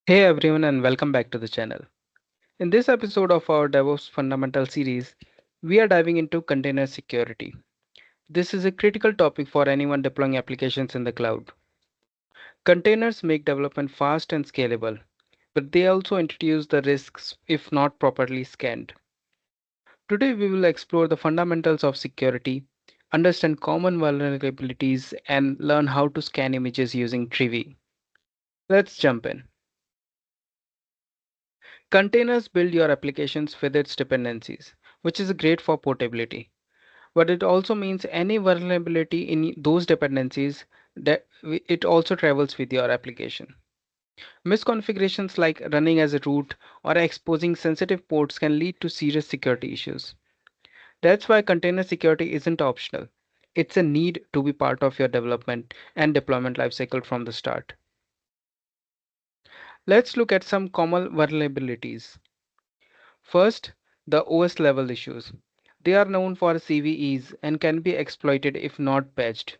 Hey everyone, and welcome back to the channel. In this episode of our DevOps Fundamental series, we are diving into container security. This is a critical topic for anyone deploying applications in the cloud. Containers make development fast and scalable, but they also introduce the risks if not properly scanned. Today, we will explore the fundamentals of security, understand common vulnerabilities, and learn how to scan images using Trivy. Let's jump in. Containers build your applications with its dependencies, which is great for portability. But it also means any vulnerability in those dependencies that it also travels with your application. Misconfigurations like running as a root or exposing sensitive ports can lead to serious security issues. That's why container security isn't optional. It's a need to be part of your development and deployment lifecycle from the start. Let's look at some common vulnerabilities. First, the OS level issues. They are known for CVEs and can be exploited if not patched.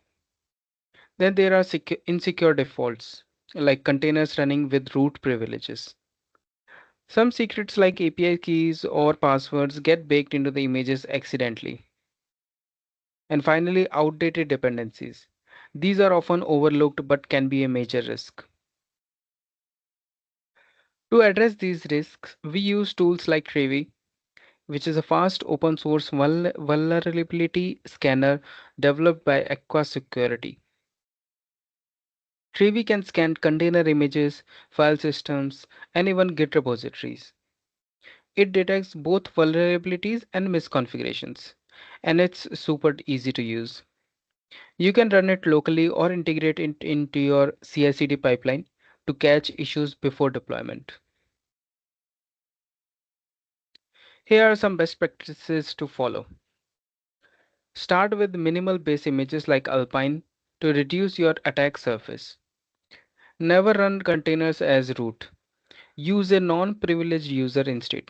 Then there are insecure defaults, like containers running with root privileges. Some secrets like API keys or passwords get baked into the images accidentally. And finally, outdated dependencies. These are often overlooked but can be a major risk. To address these risks, we use tools like Trivy, which is a fast open source vulnerability scanner developed by Aqua Security. Trivy can scan container images, file systems, and even Git repositories. It detects both vulnerabilities and misconfigurations, and it's super easy to use. You can run it locally or integrate it into your CI/CD pipeline to catch issues before deployment. Here are some best practices to follow. Start with minimal base images like Alpine to reduce your attack surface. Never run containers as root. Use a non-privileged user instead.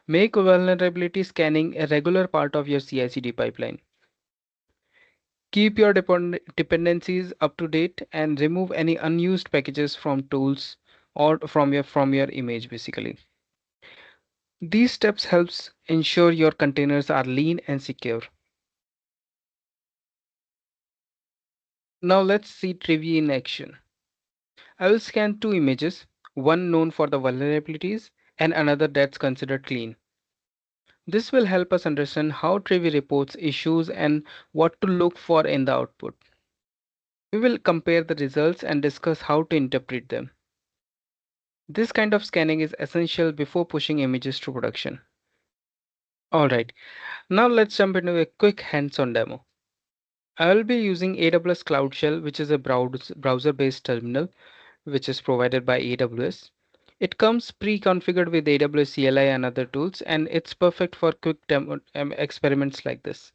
Make vulnerability scanning a regular part of your CI/CD pipeline. Keep your dependencies up to date and remove any unused packages from tools or from your image basically. These steps helps ensure your containers are lean and secure. Now let's see Trivy in action. I will scan two images, one known for the vulnerabilities and another that's considered clean. This will help us understand how Trivy reports issues and what to look for in the output. We will compare the results and discuss how to interpret them. This kind of scanning is essential before pushing images to production. Alright, now let's jump into a quick hands-on demo. I will be using AWS CloudShell, which is a browser-based terminal which is provided by AWS. It comes pre-configured with AWS CLI and other tools, and it's perfect for quick demo experiments like this.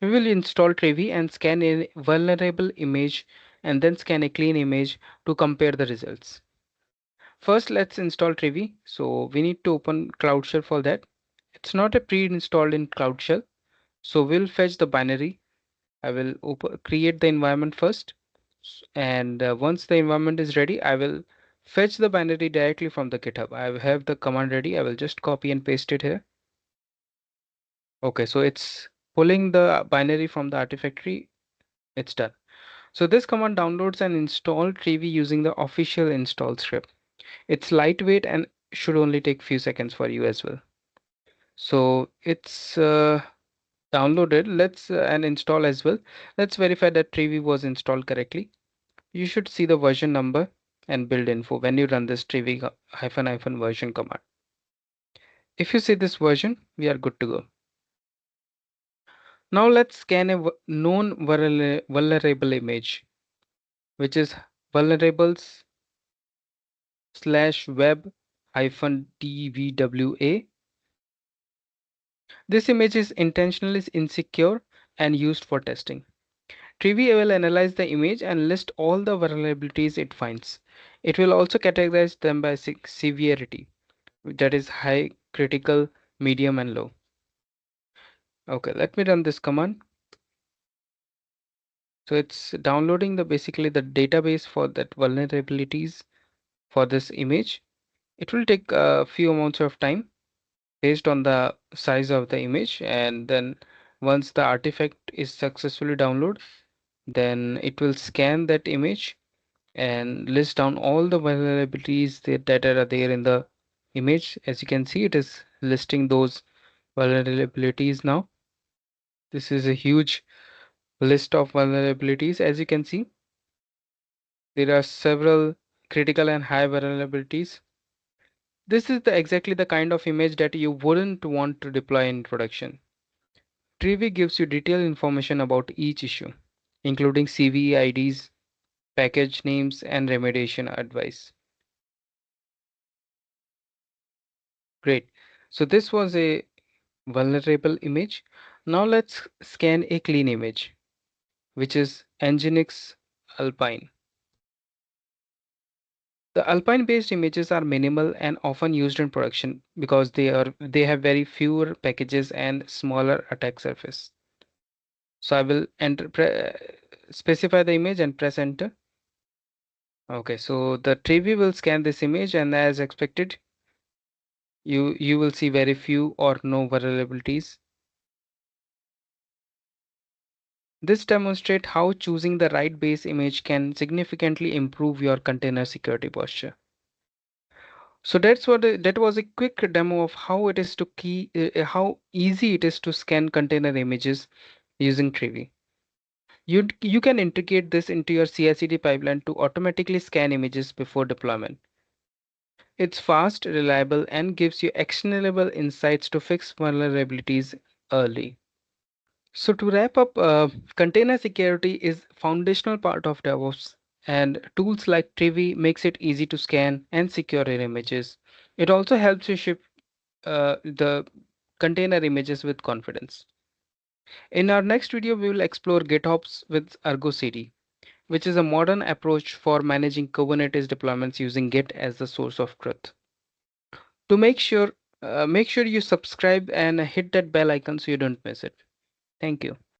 We will install Trivy and scan a vulnerable image and then scan a clean image to compare the results. First, let's install Trivy. So we need to open CloudShell for that. It's not a pre-installed in CloudShell. So we'll fetch the binary. I will create the environment first. And once the environment is ready, I will fetch the binary directly from the GitHub. I have the command ready. I will just copy and paste it here. Okay, so it's pulling the binary from the artifactory. It's done. So this command downloads and install Trivy using the official install script. It's lightweight and should only take few seconds for you as well. So it's downloaded. Let's and install as well. Let's verify that Trivy was installed correctly. You should see the version number and build info when you run this Trivy hyphen version command. If you see this version, we are good to go. Now let's scan a known vulnerable image, which is vulnerables slash web hyphen dvwa. This image is intentionally insecure and used for testing. Trivy will analyze the image and list all the vulnerabilities it finds. It will also categorize them by severity, that is high, critical, medium, and low. Okay, let me run this command. So it's downloading the basically the database for that vulnerabilities. for this image. It will take a few amounts of time based on the size of the image, and then once the artifact is successfully downloaded, then it will scan that image and list down all the vulnerabilities that are there in the image. As you can see, it is listing those vulnerabilities now. This is a huge list of vulnerabilities. As you can see, there are several critical and high vulnerabilities. This is exactly the kind of image that you wouldn't want to deploy in production. Trivy gives you detailed information about each issue, including CVE IDs, package names, and remediation advice. Great. So this was a vulnerable image. Now let's scan a clean image, which is Nginx Alpine. The Alpine based images are minimal and often used in production because they have very fewer packages and smaller attack surface. So I will specify the image and press enter. Okay, so the Trivy will scan this image, and as expected, you will see very few or no vulnerabilities. This demonstrates how choosing the right base image can significantly improve your container security posture. So that was a quick demo of how it is to how easy it is to scan container images using Trivy. You can integrate this into your CI/CD pipeline to automatically scan images before deployment. It's fast, reliable, and gives you actionable insights to fix vulnerabilities early. So to wrap up, container security is foundational part of DevOps, and tools like Trivy makes it easy to scan and secure your images. It also helps you ship the container images with confidence. In our next video, we will explore GitOps with Argo CD, which is a modern approach for managing Kubernetes deployments using Git as the source of truth. To make sure you subscribe and hit that bell icon so you don't miss it. Thank you.